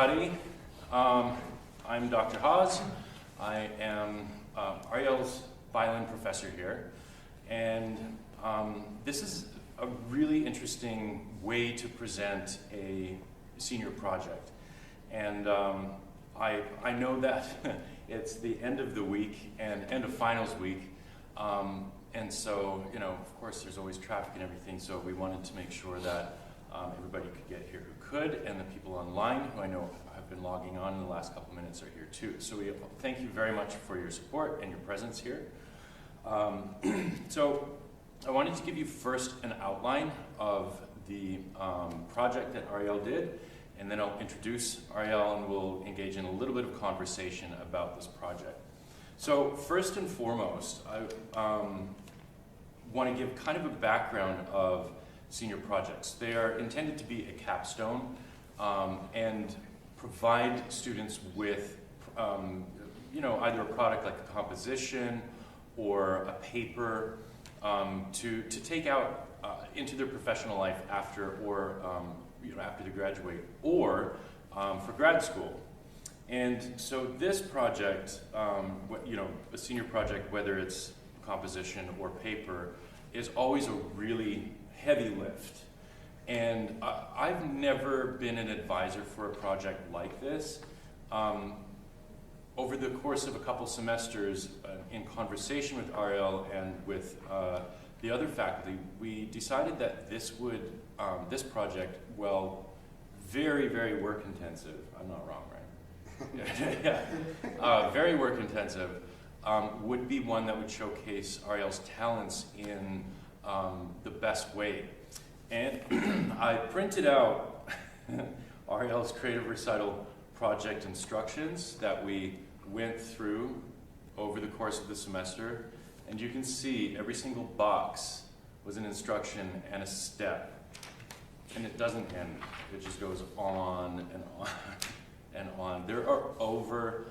everybody. I'm Dr. Hawes. I am Ariel's violin professor here. And this is a really interesting way to present a senior project. And I know that it's the end of the week and end of finals week. And so, you know, of course, there's always traffic and everything, so we wanted to make sure that everybody could get here who could, and the people online who I know have been logging on in the last couple minutes are here too. So we thank you very much for your support and your presence here. So I wanted to give you first an outline of the project that Ariel did, and then I'll introduce Ariel and we'll engage in a little bit of conversation about this project. So first and foremost, I want to give kind of a background of senior projects. They are intended to be a capstone and provide students with you know, either a product like a composition or a paper to take out into their professional life after, or you know, after they graduate, or for grad school. And so this project, you know, a senior project, whether it's composition or paper, is always a really heavy lift. And I've never been an advisor for a project like this. Over the course of a couple semesters, in conversation with Ariel and with the other faculty, we decided that this would, this project, well, very, very work intensive. I'm not wrong, right? Yeah. Very work intensive, would be one that would showcase Ariel's talents in the best way. And I printed out Ariel's creative recital project instructions that we went through over the course of the semester. And you can see every single box was an instruction and a step. And it doesn't end. It just goes on and on and on. There are over,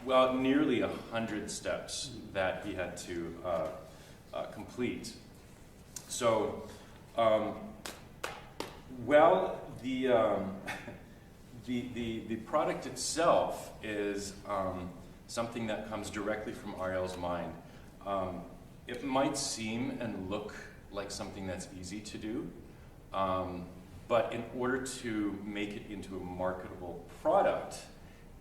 well, nearly 100 steps that he had to complete. So, well, the product itself is something that comes directly from Ariel's mind. It might seem and look like something that's easy to do, but in order to make it into a marketable product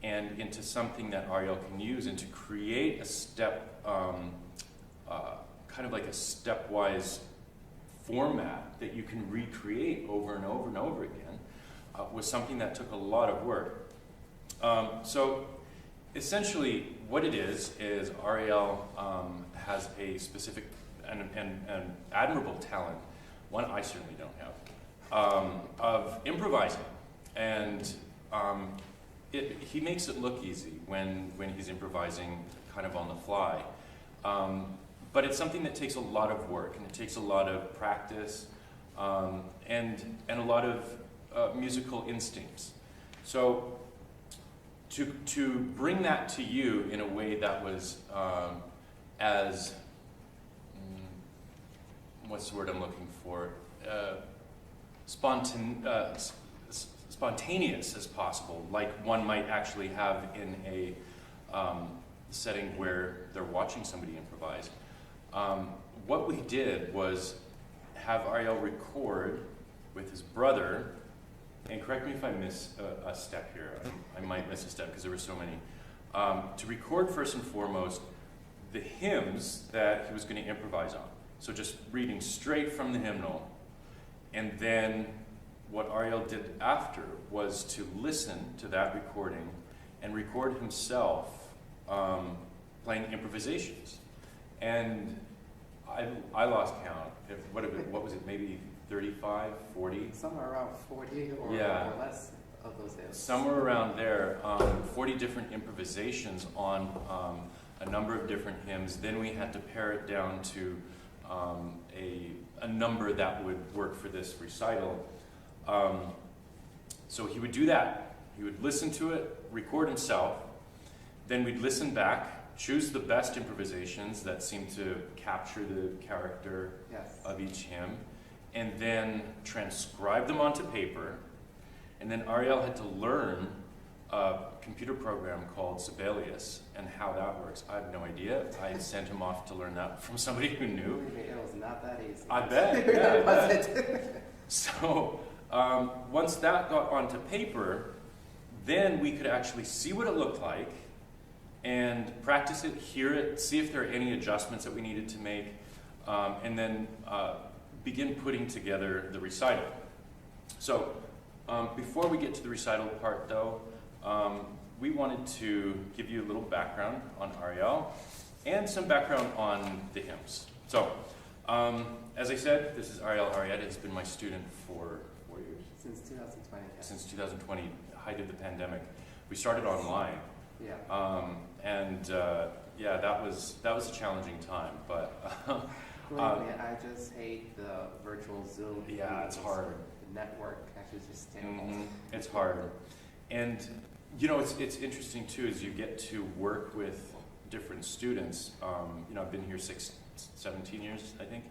and into something that Ariel can use and to create a step, kind of like a stepwise format that you can recreate over and over and over again, was something that took a lot of work. So essentially what it is Ariel has a specific and admirable talent, one I certainly don't have, of improvising. And he makes it look easy when he's improvising kind of on the fly. But it's something that takes a lot of work, and it takes a lot of practice, and a lot of musical instincts. So to bring that to you in a way that was as, what's the word I'm looking for, spontaneous as possible, like one might actually have in a setting where they're watching somebody improvise. What we did was have Ariel record with his brother, and correct me if I miss a step here, I might miss a step because there were so many, to record first and foremost the hymns that he was going to improvise on. So just reading straight from the hymnal, and then what Ariel did after was to listen to that recording and record himself playing improvisations. And I lost count. What was it, maybe 35, 40? Somewhere around 40 or, yeah, or less of those hymns. Somewhere around there, 40 different improvisations on a number of different hymns. Then we had to pare it down to a number that would work for this recital. So he would do that. He would listen to it, record himself, then we'd listen back, choose the best improvisations that seemed to capture the character of each hymn, and then transcribe them onto paper. And then Ariel had to learn a computer program called Sibelius, and how that works, I have no idea. I sent him off to learn that from somebody who knew. It was not that easy. I bet, yeah, I Was bet. it? So once that got onto paper, then we could actually see what it looked like and practice it, hear it, see if there are any adjustments that we needed to make, and then begin putting together the recital. So before we get to the recital part though, we wanted to give you a little background on Ariel and some background on the hymns. So as I said, this is Ariel Arieta. He's been my student for 4 years. Since 2020. Yeah. Since 2020, height of the pandemic. We started online. Yeah. Yeah, that was a challenging time, but Believe me, I just hate the virtual Zoom. yeah, it's hard. The network actually is just terrible. It's hard, and you know, it's interesting too as you get to work with different students. You know, I've been here 17 years, I think,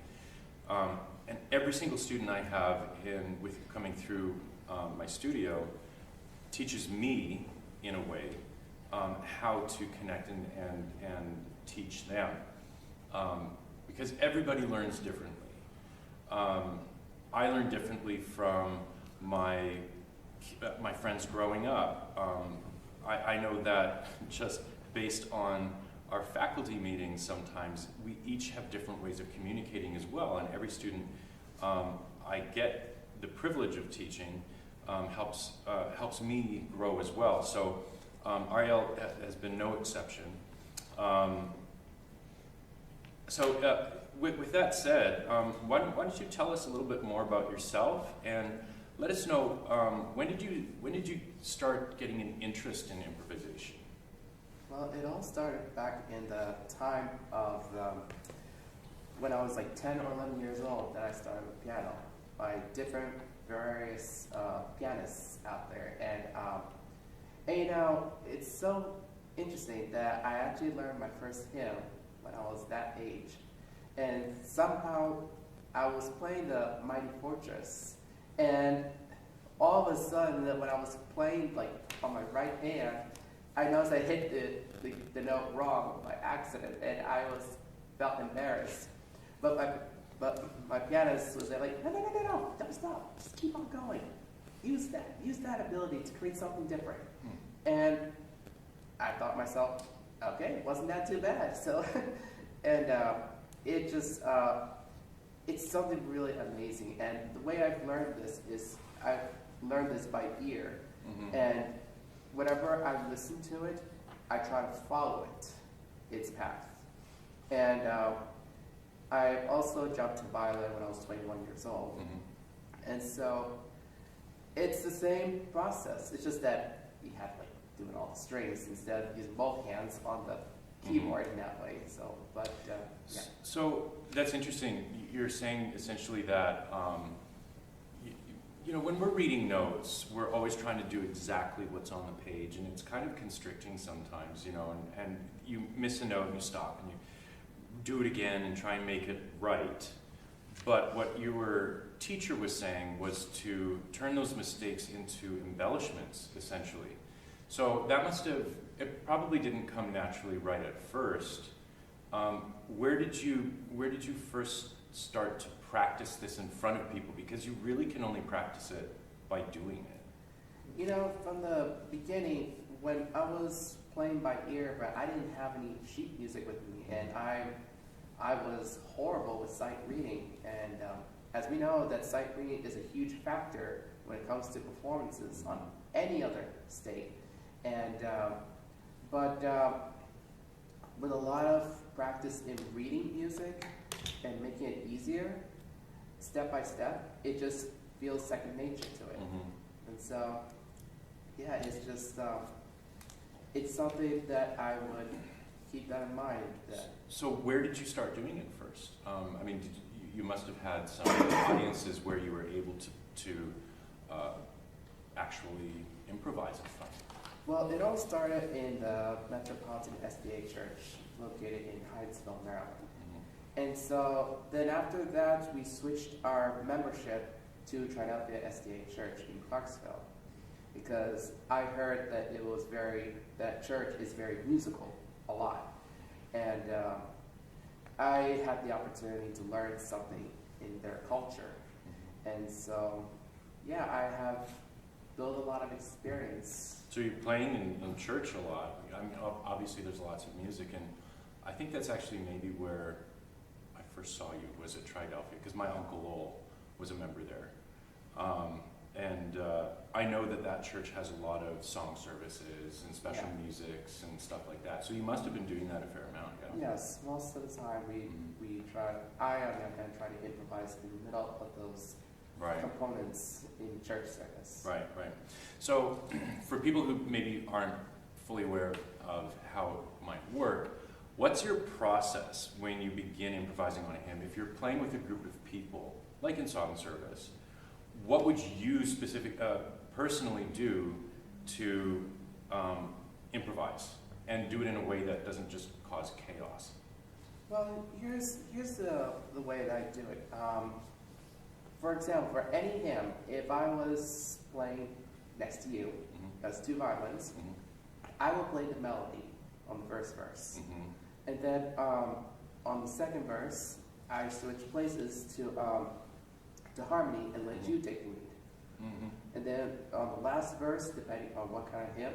and every single student I have coming through my studio teaches me in a way how to connect and teach them, because everybody learns differently. I learn differently from my friends growing up. I know that just based on our faculty meetings, sometimes we each have different ways of communicating as well, and every student I get the privilege of teaching helps me grow as well. So Ariel has been no exception. With that said, why don't you tell us a little bit more about yourself and let us know when did you start getting an interest in improvisation? Well, it all started back in the time of when I was like 10 or 11 years old that I started with piano by various pianists out there. And you know, it's so interesting that I actually learned my first hymn when I was that age. And somehow I was playing the Mighty Fortress, and all of a sudden when I was playing like on my right hand, I noticed I hit the note wrong by accident, and I felt embarrassed. But my pianist was like, no, don't stop, just keep on going. Use that ability to create something different. And I thought to myself, okay, wasn't that too bad? So, and it just, it's something really amazing. And the way I've learned this is I've learned this by ear. Mm-hmm. And whenever I listen to it, I try to follow its path. And I also jumped to violin when I was 21 years old. Mm-hmm. And so it's the same process. It's just that we have like doing all the strings instead of using both hands on the keyboard in that way. So, yeah. So that's interesting. You're saying essentially that you know, when we're reading notes, we're always trying to do exactly what's on the page, and it's kind of constricting sometimes, you know, and you miss a note and you stop and you do it again and try and make it right. But what your teacher was saying was to turn those mistakes into embellishments, essentially. So that it probably didn't come naturally right at first. Where did you first start to practice this in front of people? Because you really can only practice it by doing it. You know, from the beginning, when I was playing by ear, but I didn't have any sheet music with me, and I was horrible with sight reading. And as we know, that sight reading is a huge factor when it comes to performances on any other state. And but with a lot of practice in reading music and making it easier, step by step, it just feels second nature to it. Mm-hmm. And so, yeah, it's just, it's something that I would keep that in mind. So where did you start doing it first? I mean, you must have had some audiences where you were able to actually improvise in front. Well, it all started in the Metropolitan SDA Church located in Hyattsville, Maryland. And so then after that, we switched our membership to Philadelphia SDA Church in Clarksville. because I heard that that church is very musical a lot. And I had the opportunity to learn something in their culture. And so, yeah, I have built a lot of experience. So you're playing in church a lot. I mean, obviously there's lots of music, and I think that's actually maybe where I first saw you, was at Triadelphia, because my Uncle Lowell was a member there. And I know that church has a lot of song services and special musics and stuff like that. So you must have been doing that a fair amount, yeah? Yes, most of the time we try, I on the other hand, try to improvise in the middle of those components in church service. Right. So for people who maybe aren't fully aware of how it might work, what's your process when you begin improvising on a hymn? If you're playing with a group of people, like in song service, what would you personally do to improvise and do it in a way that doesn't just cause chaos? Well, here's the way that I do it. For example, for any hymn, if I was playing next to you, as two violins, I will play the melody on the first verse. And then on the second verse, I switch places to harmony and let you take the lead. And then on the last verse, depending on what kind of hymn,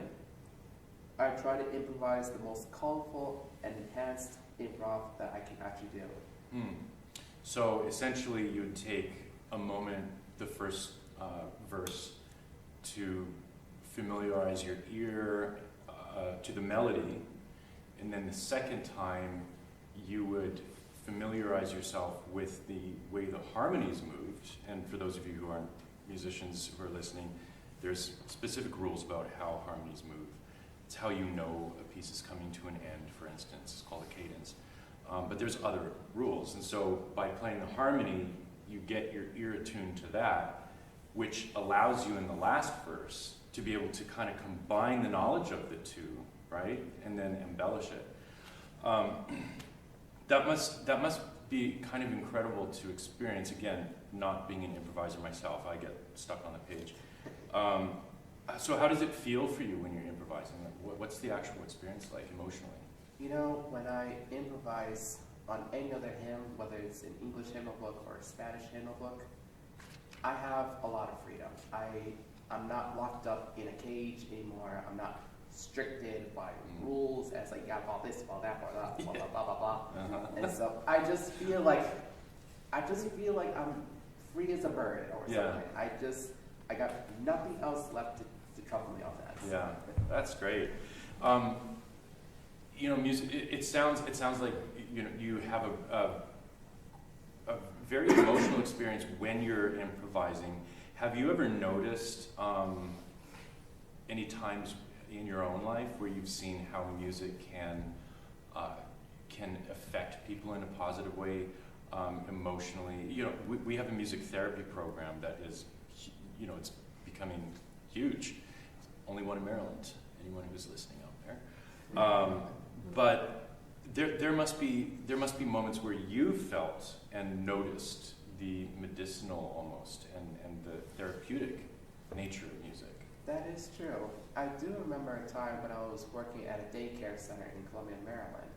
I try to improvise the most colorful and enhanced improv that I can actually do. So essentially you would take a moment, the first verse, to familiarize your ear to the melody, and then the second time you would familiarize yourself with the way the harmonies moved. And for those of you who aren't musicians who are listening, there's specific rules about how harmonies move. It's how you know a piece is coming to an end, for instance. It's called a cadence. But there's other rules. And so by playing the harmony, you get your ear attuned to that, which allows you in the last verse to be able to kind of combine the knowledge of the two, right? And then embellish it. That must be kind of incredible to experience. Again, not being an improviser myself, I get stuck on the page. So how does it feel for you when you're improvising? Like, what's the actual experience like emotionally? You know, when I improvise on any other hymn, whether it's an English hymnal book or a Spanish hymnal book, I have a lot of freedom. I'm not locked up in a cage anymore. I'm not restricted by rules as like, you gotta follow this, follow that, follow that, blah, blah, blah, blah. And so I just feel like I'm free as a bird or something. I got nothing else left to trouble me on that. So. Yeah, that's great. You know, music. It sounds like you have a very emotional experience when you're improvising. Have you ever noticed any times in your own life where you've seen how music can affect people in a positive way emotionally? You know, we have a music therapy program that is, it's becoming huge. Only one in Maryland. Anyone who's listening out there. But there must be moments where you felt and noticed the medicinal almost and the therapeutic nature of music. That is true. I do remember a time when I was working at a daycare center in Columbia, Maryland,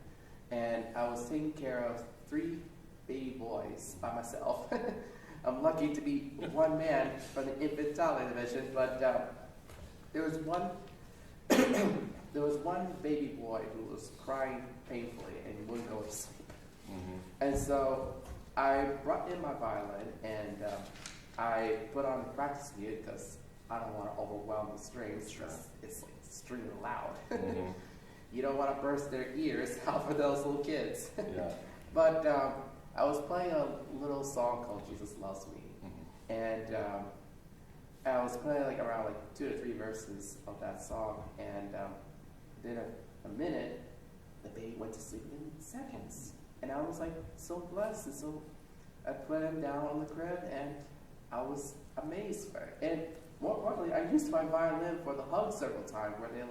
and I was taking care of 3 baby boys by myself. I'm lucky to be one man from the infant toddler division, but there was one baby boy who was crying painfully and wouldn't go to sleep. And so I brought in my violin and I put on the practice music because I don't want to overwhelm the strings because it's like extremely loud. You don't want to burst their ears out for those little kids. But I was playing a little song called Jesus Loves Me. And I was playing around 2 to 3 verses of that song, and then a minute, the baby went to sleep in seconds. And I was so blessed, and so I put him down on the crib, and I was amazed by it. And more importantly, I used my violin for the hug several times, where they're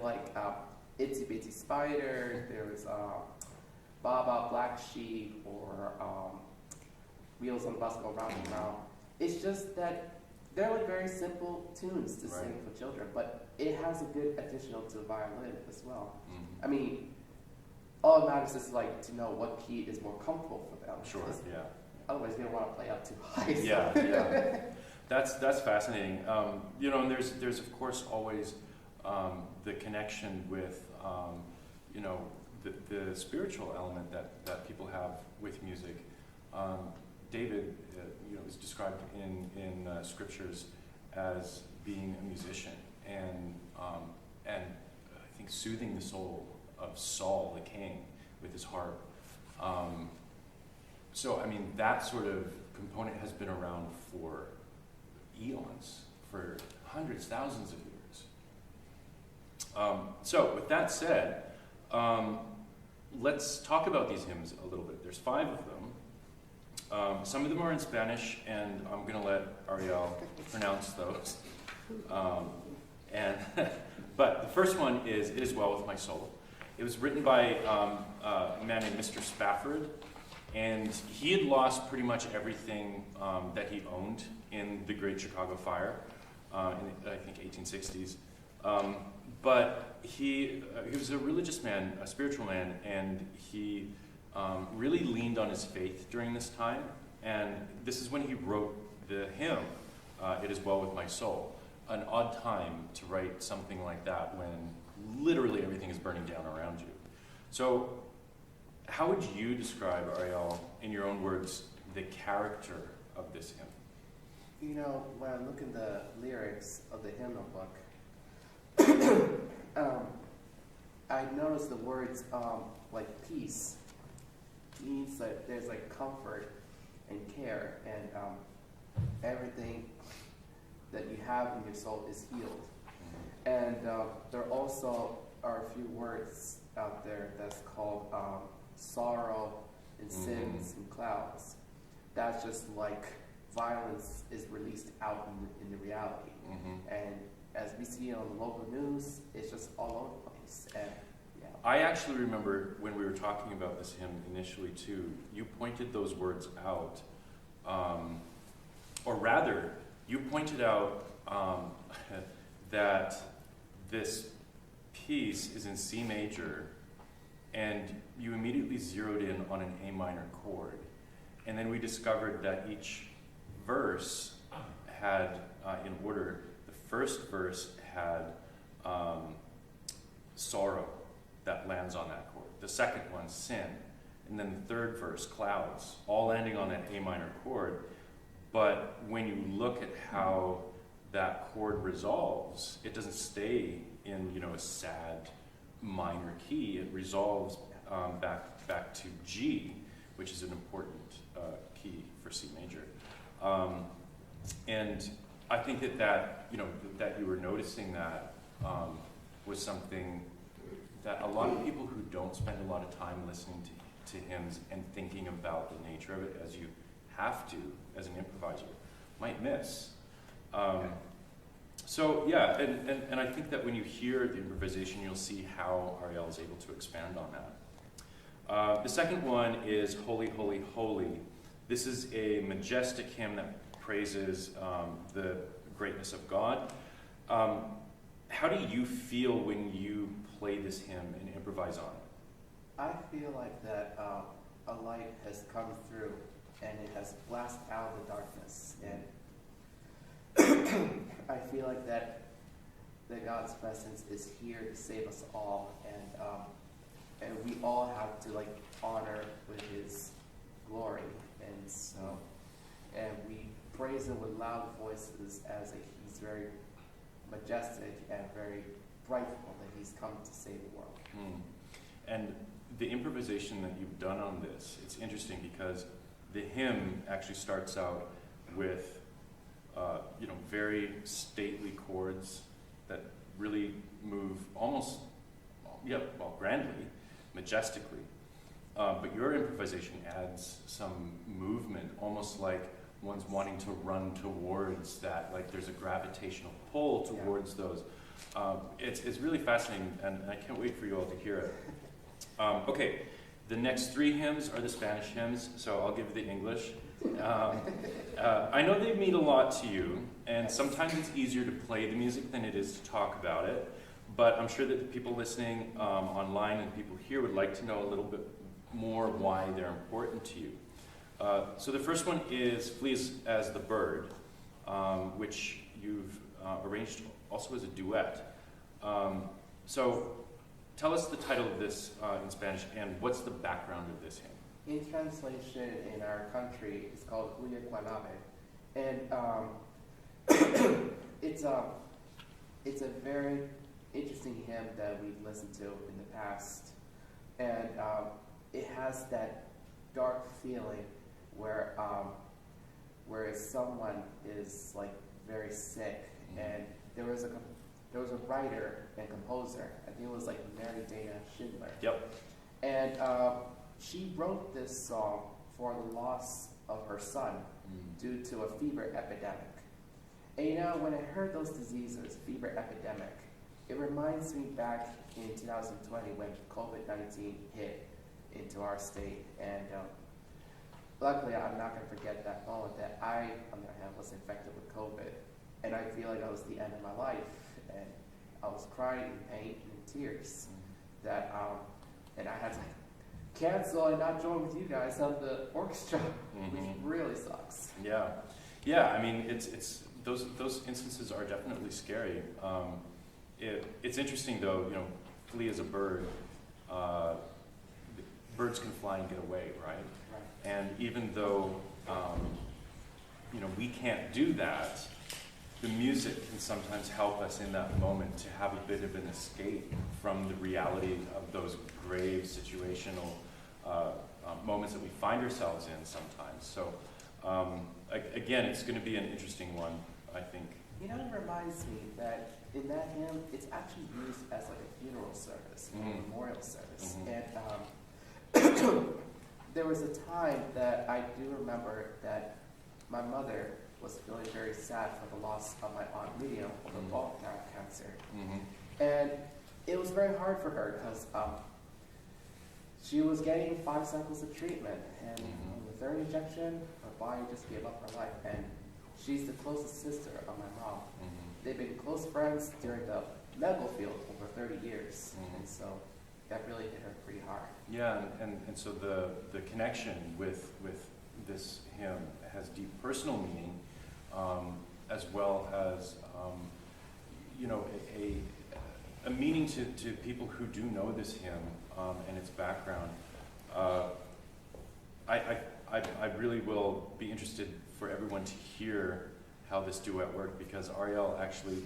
Itsy Bitsy Spider, there was Baba Black Sheep, or Wheels on the Bus Go Round and Round. It's just that they're like very simple tunes to Right. sing for children, but it has a good additional to the violin as well. Mhm. I mean, all it matters is like to know what key is more comfortable for them. Sure, because yeah. Otherwise, you don't want to play up too high. So. Yeah. That's fascinating. You know, and there's of course always the connection with you know, the spiritual element that people have with music. David, you know, is described in scriptures as being a musician and I think soothing the soul of Saul the king with his harp. So I mean, that sort of component has been around for eons, for hundreds, thousands of years. So with that said, let's talk about these hymns a little bit. There's 5 of them. Some of them are in Spanish, and I'm going to let Ariel pronounce those. But the first one is "It Is Well With My Soul." It was written by a man named Mr. Spafford, and he had lost pretty much everything that he owned in the Great Chicago Fire in, I think, 1860s. But he was a religious man, a spiritual man, and he really leaned on his faith during this time. And this is when he wrote the hymn, "It Is Well With My Soul." An odd time to write something like that when literally everything is burning down around you. So how would you describe, Ariel, in your own words, the character of this hymn? You know, when I look in the lyrics of the hymnal book, I noticed the words like peace means that there's like comfort and care, and everything that you have in your soul is healed. And there also are a few words out there that's called sorrow and sins and clouds. That's just like violence is released out in the reality. And as we see on the local news, it's just all over the place. And yeah. I actually remember when we were talking about this hymn initially too, you pointed those words out, or rather, you pointed out that this piece is in C major, and you immediately zeroed in on an A minor chord. And then we discovered that each verse had, in order, the first verse had sorrow that lands on that chord. The second one, sin. And then the third verse, clouds, all landing on an A minor chord. But when you look at how that chord resolves, it doesn't stay in, you know, a sad minor key. It resolves back to G, which is an important key for C major. And I think that you know, that you were noticing that was something that a lot of people who don't spend a lot of time listening to hymns and thinking about the nature of it, as you have to as an improviser, might miss. So yeah, and I think that when you hear the improvisation, you'll see how Ariel is able to expand on that. The second one is "Holy, Holy, Holy." This is a majestic hymn that praises the greatness of God. How do you feel when you play this hymn and improvise on it? I feel like that a light has come through and it has blasted out the darkness, and I feel like that God's presence is here to save us all, and we all have to like honor with His glory, and so, and we praise Him with loud voices as He's very majestic and very brightful that He's come to save the world. And the improvisation that you've done on this, it's interesting because the hymn actually starts out with you know, very stately chords that really move almost, grandly, majestically. But your improvisation adds some movement, almost like one's wanting to run towards that, like there's a gravitational pull towards those. It's really fascinating, and I can't wait for you all to hear it. Okay, the next 3 hymns are the Spanish hymns, so I'll give the English. I know they mean a lot to you, and sometimes it's easier to play the music than it is to talk about it, but I'm sure that the people listening online and people here would like to know a little bit more why they're important to you. So the first one is Flee as the Bird, which you've arranged also as a duet. So tell us the title of this in Spanish, and what's the background of this hymn? In translation in our country, it's called Huye Guanabe. And it's a very interesting hymn that we've listened to in the past. And it has that dark feeling where someone is like very sick, and there was a writer and composer. I think it was like Mary Dana Schindler. Yep. And she wrote this song for the loss of her son due to a fever epidemic. And you know, when I heard those diseases, fever epidemic, it reminds me back in 2020 when COVID-19 hit into our state. And luckily, I'm not going to forget that moment that I, on the other hand, was infected with COVID. And I feel like that was the end of my life. And I was crying in pain and tears. That and I had to cancel and not join with you guys on the orchestra, which really sucks. Yeah, yeah. I mean, it's those instances are definitely scary. It's interesting though. You know, flee as a bird. Birds can fly and get away, right? Right. And even though you know we can't do that, the music can sometimes help us in that moment to have a bit of an escape from the reality of those grave situational moments that we find ourselves in sometimes. So again, it's going to be an interesting one, I think. You know, it reminds me that in that hymn, it's actually used as like a funeral service, a memorial service. And there was a time that I do remember that my mother was feeling very sad for the loss of my Aunt Lydia with bone marrow cancer. And it was very hard for her because she was getting 5 cycles of treatment, and on the 3rd injection, her body just gave up her life. And she's the closest sister of my mom. They've been close friends during the medical field over 30 years, and so that really hit her pretty hard. Yeah, and so the connection with this hymn has deep personal meaning, as well as you know, a meaning to people who do know this hymn and its background. I really will be interested for everyone to hear how this duet worked, because Ariel actually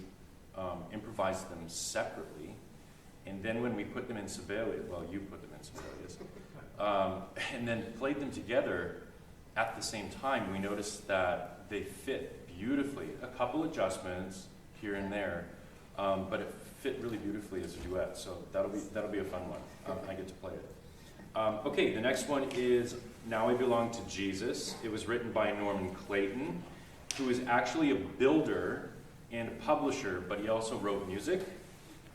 improvised them separately, and then when we put them in Sibelius, well, you put them in Sibelius, and then played them together at the same time, we noticed that they fit beautifully. A couple adjustments here and there, but it fit really beautifully as a duet. So that'll be a fun one. I get to play it. Okay, the next one is Now I Belong to Jesus. It was written by Norman Clayton, who is actually a builder and a publisher, but he also wrote music.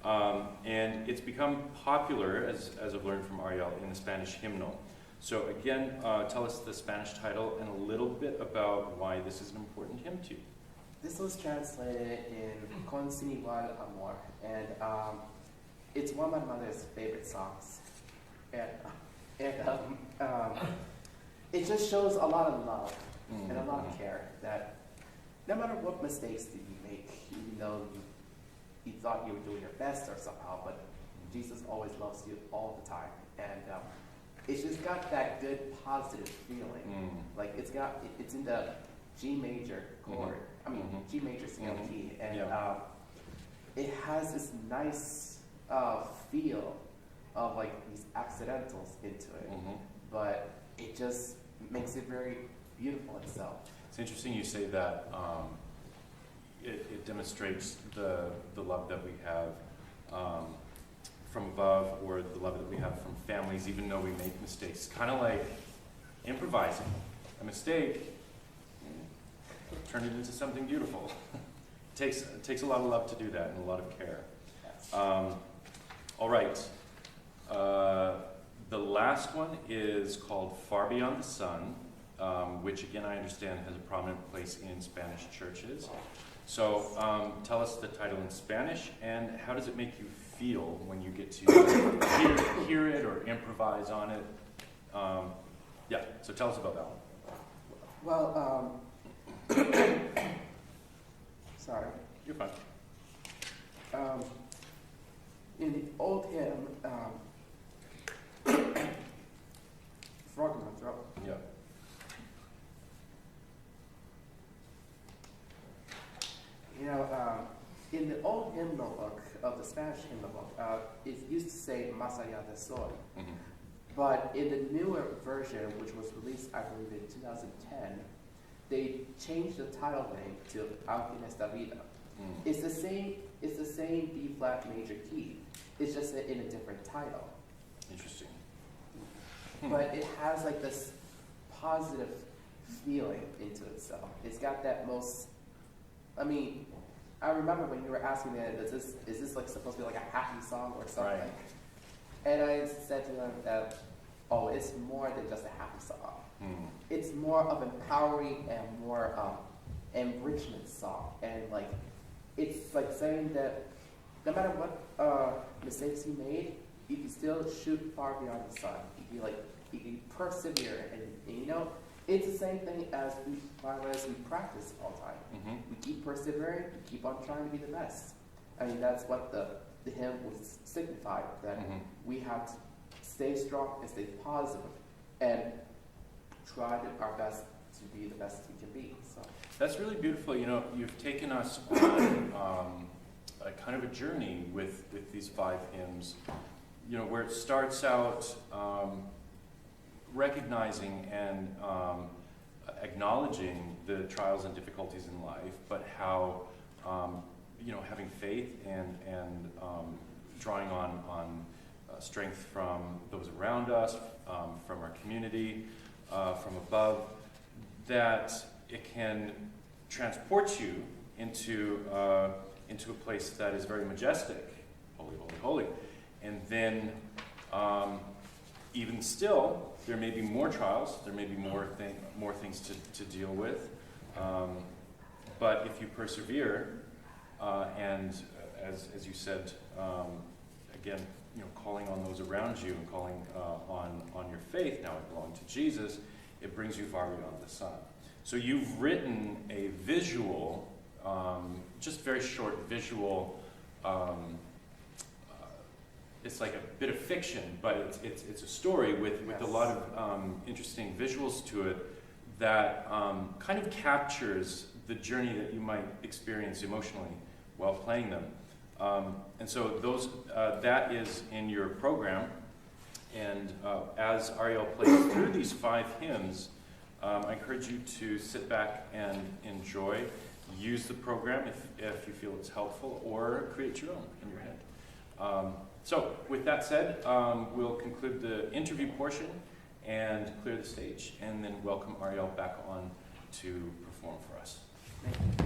And it's become popular, as I've learned from Ariel, in the Spanish hymnal. So again, tell us the Spanish title and a little bit about why this is an important hymn to you. This was translated in Con Sin Igual Amor, and it's one of my mother's favorite songs. And it just shows a lot of love and a lot of care, that no matter what mistakes that you make, even though you thought you were doing your best or somehow, but Jesus always loves you all the time. And it's just got that good positive feeling. Like it's in the G major chord, G major scale key, and it has this nice feel of like these accidentals into it, but it just makes it very beautiful itself. It's interesting you say that. It demonstrates the love that we have from above, or the love that we have from families, even though we make mistakes. Kind of like improvising. A mistake, turn it into something beautiful. It takes a lot of love to do that, and a lot of care. Yes. All right. The last one is called Far Beyond the Sun, which again I understand has a prominent place in Spanish churches. So tell us the title in Spanish, and how does it make you feel when you get to hear it or improvise on it? Yeah, so tell us about that one. Well, sorry. You're fine. In the old hymn, frog in my throat. Yeah. You know, in the old hymnal book of the Spanish hymnal book, it used to say "Más allá del sol," but in the newer version, which was released, I believe, in 2010, they changed the title name to "Aunque en esta vida." It's the same. It's the same B flat major key. It's just in a different title. Interesting. But it has like this positive feeling into itself. It's got that most. I mean, I remember when you were asking me, is this like supposed to be like a happy song or something? Right. And I said to them that, oh, it's more than just a happy song. It's more of empowering and more enrichment song. And like, it's like saying that no matter what mistakes you made, you can still shoot far beyond the sun. You can persevere, and you know, it's the same thing as we practice all the time. We keep persevering, we keep on trying to be the best. I mean, that's what the hymn would signify, that we have to stay strong and stay positive and try our best to be the best we can be. So that's really beautiful. You know, you've taken us on a kind of a journey with these 5 hymns. You know, where it starts out recognizing and acknowledging the trials and difficulties in life, but how you know, having faith and drawing on strength from those around us, from our community, from above, that it can transport you into a place that is very majestic, holy, holy, holy, and then even still, there may be more trials, there may be more things to deal with, but if you persevere, and as you said, again, you know, calling on those around you and calling on your faith, now I belong to Jesus, it brings you far beyond the sun. So you've written a visual, just very short visual. It's like a bit of fiction, but it's a story with a lot of interesting visuals to it that kind of captures the journey that you might experience emotionally while playing them. And so those that is in your program. And as Ariel plays through these 5 hymns, I encourage you to sit back and enjoy. Use the program if you feel it's helpful, or create your own in your head. So with that said, we'll conclude the interview portion and clear the stage, and then welcome Ariel back on to perform for us. thank you.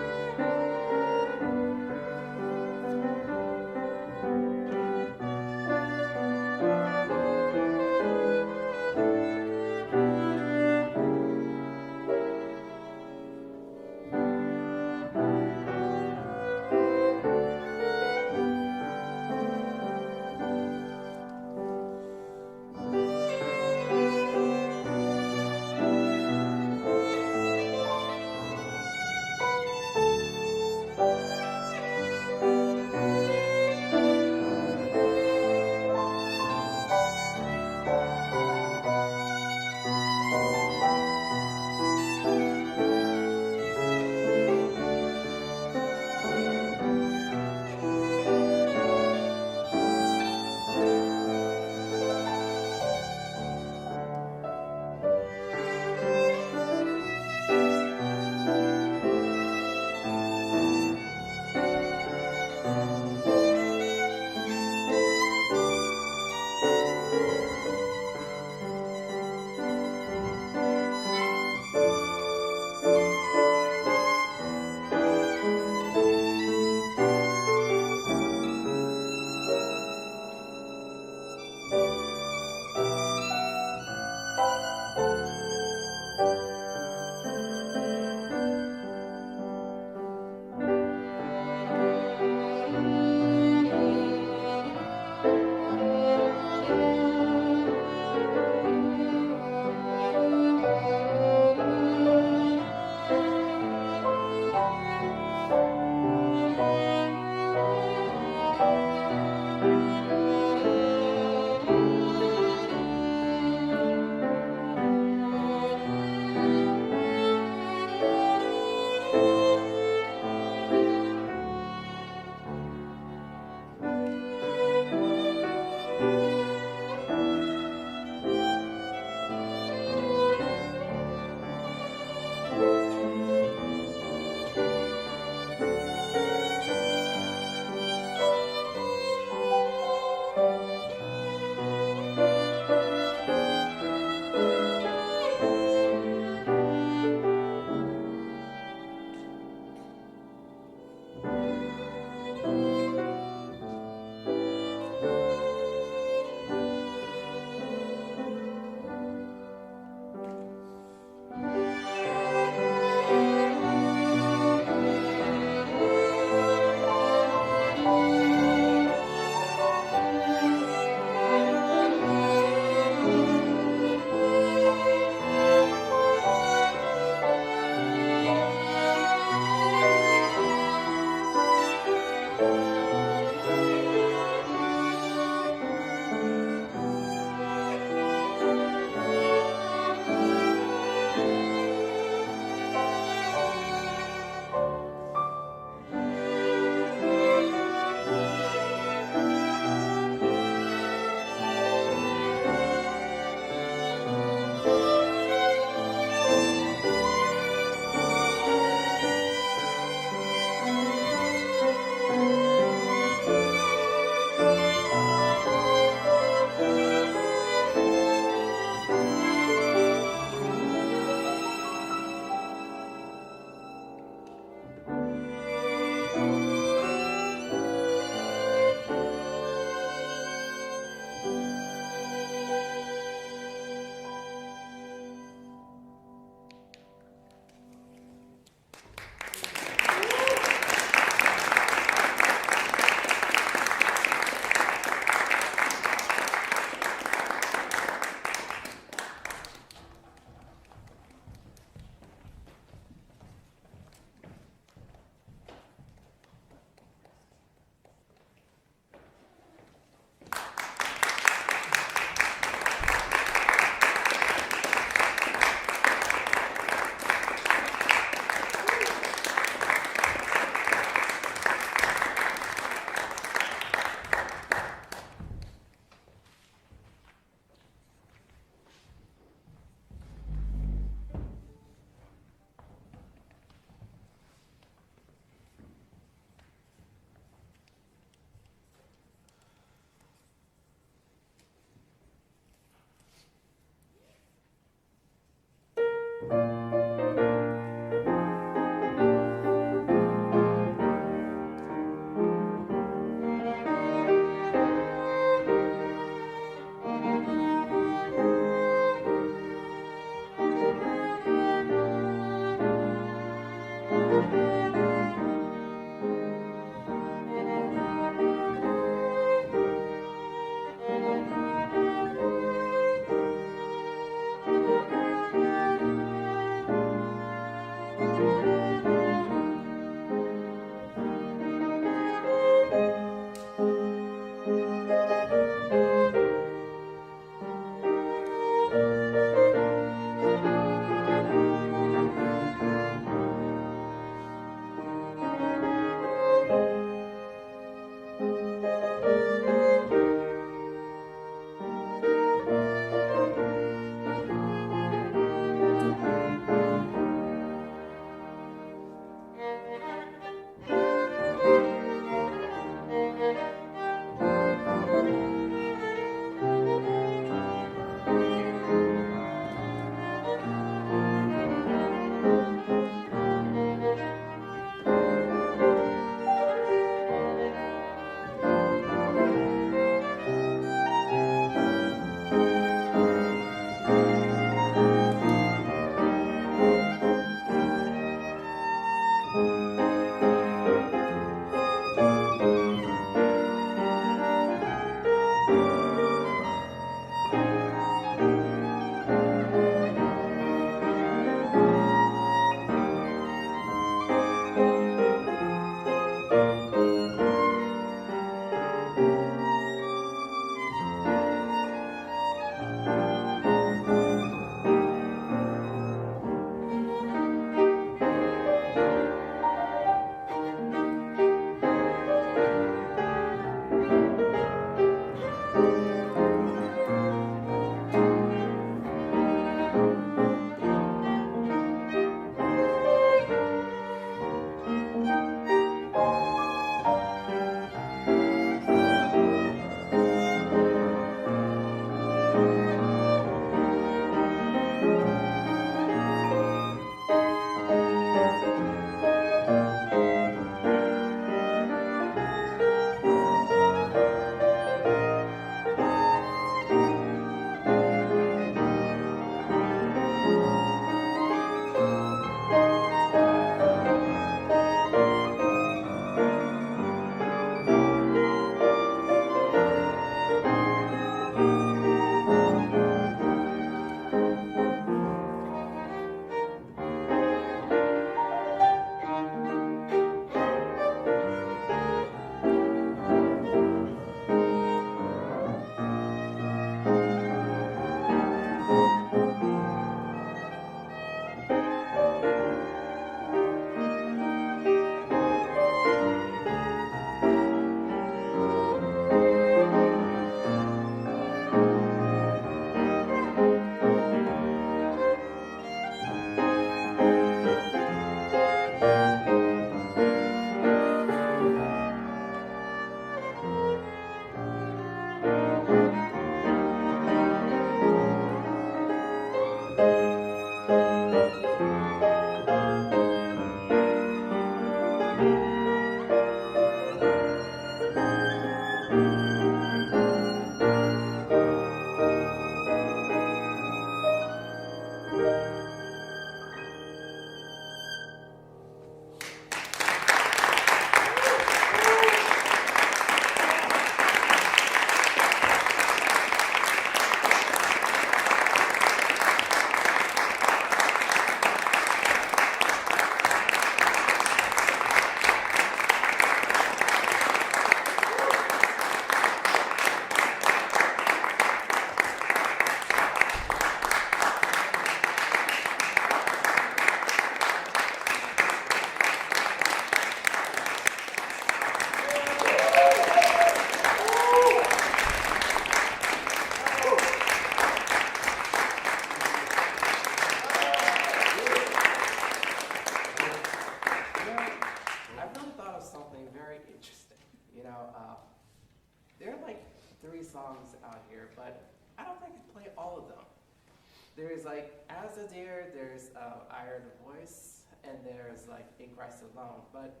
a Deer, there's I Heard a Voice, and there's like In Christ Alone. But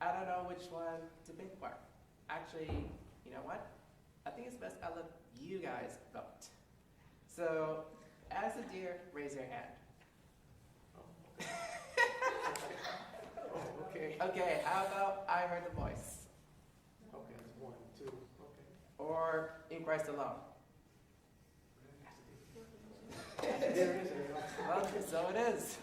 I don't know which one to pick for. Actually, you know what? I think it's best I let you guys vote. So, as a Deer, raise your hand. Oh, okay. Okay, how about I Heard the Voice? Okay, that's 1, 2, okay. Or In Christ Alone? There it is, Ariel. Well, so it is.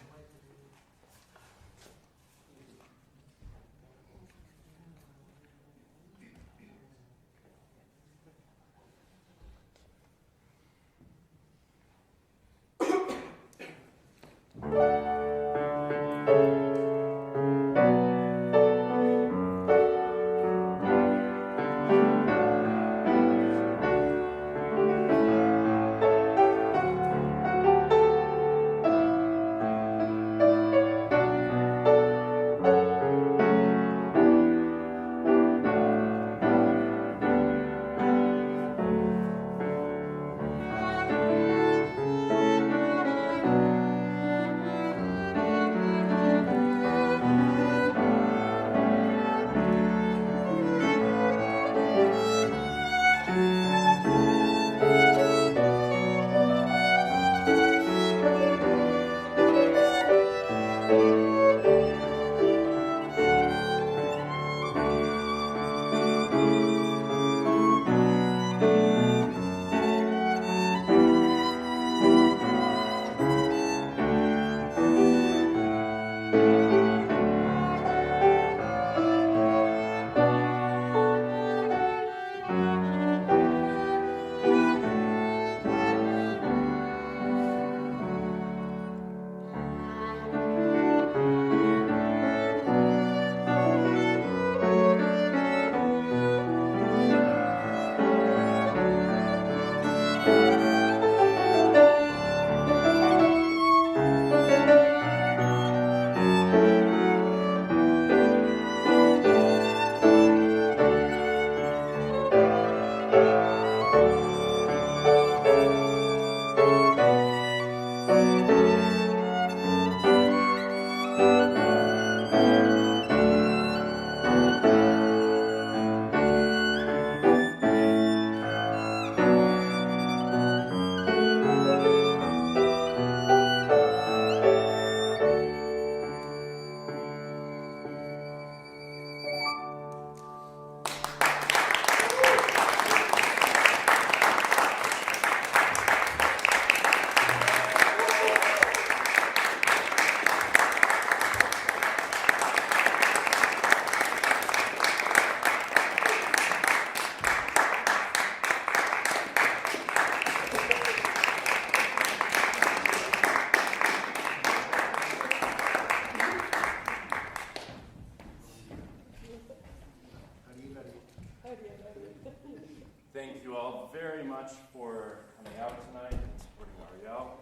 Thank you all very much for coming out tonight and supporting Ariel.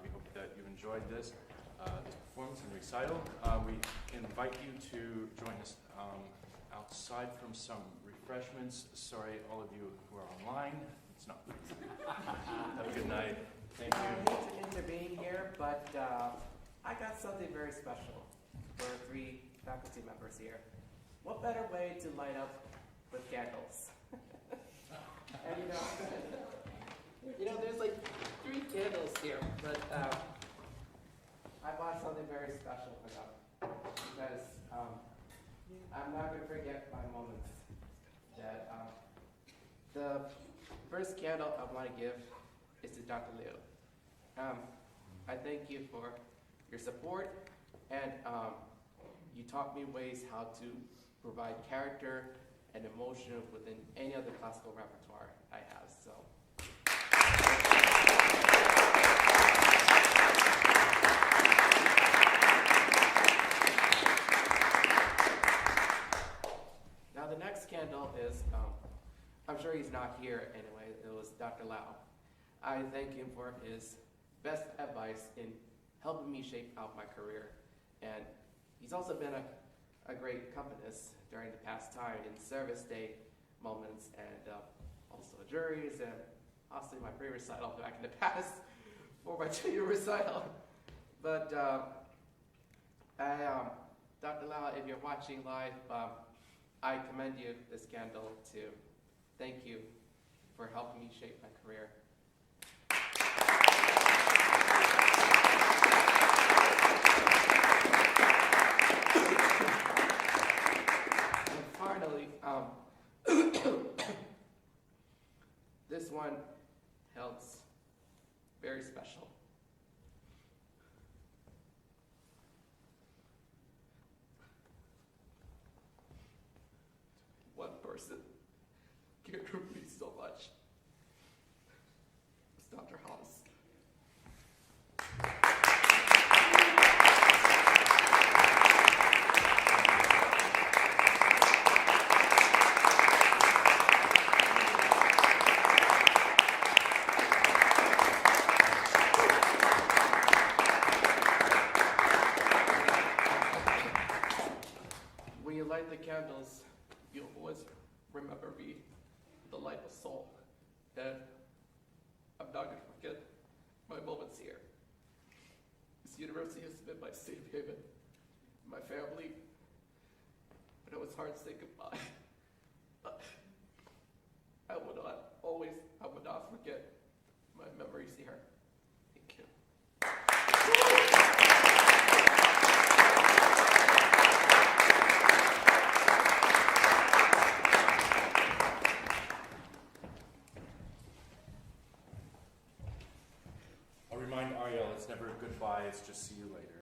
We hope that you enjoyed this performance and recital. We invite you to join us outside from some refreshments. Sorry, all of you who are online. It's not. Have a good night. Thank I you. hate to intervene here, but I got something very special for 3 faculty members here. What better way to light up with candles? And there's like 3 candles here, but I bought something very special for them because I'm not going to forget my moments. That the first candle I want to give is to Dr. Liu. I thank you for your support, and you taught me ways how to provide character and emotion within any other classical repertoire I have. So. Now the next candle is, I'm sure he's not here anyway, it was Dr. Lau. I thank him for his best advice in helping me shape out my career. And he's also been a great accompanist during the past time in service day moments and also juries and also my pre-recital back in the past. for my junior recital. But Dr. Lau, if you're watching live, I commend you this candle to thank you for helping me shape my career. And finally, this one held very special. One person cared for me so much. It's Dr. Hawes. When you light the candles, you'll always remember me, the light of soul. And I'm not going to forget my moments here. This university has been my safe haven, my family. But it was hard to say goodbye. But I will not forget my memories here. Thank you. I'll remind Ariel, it's never goodbye, it's just see you later.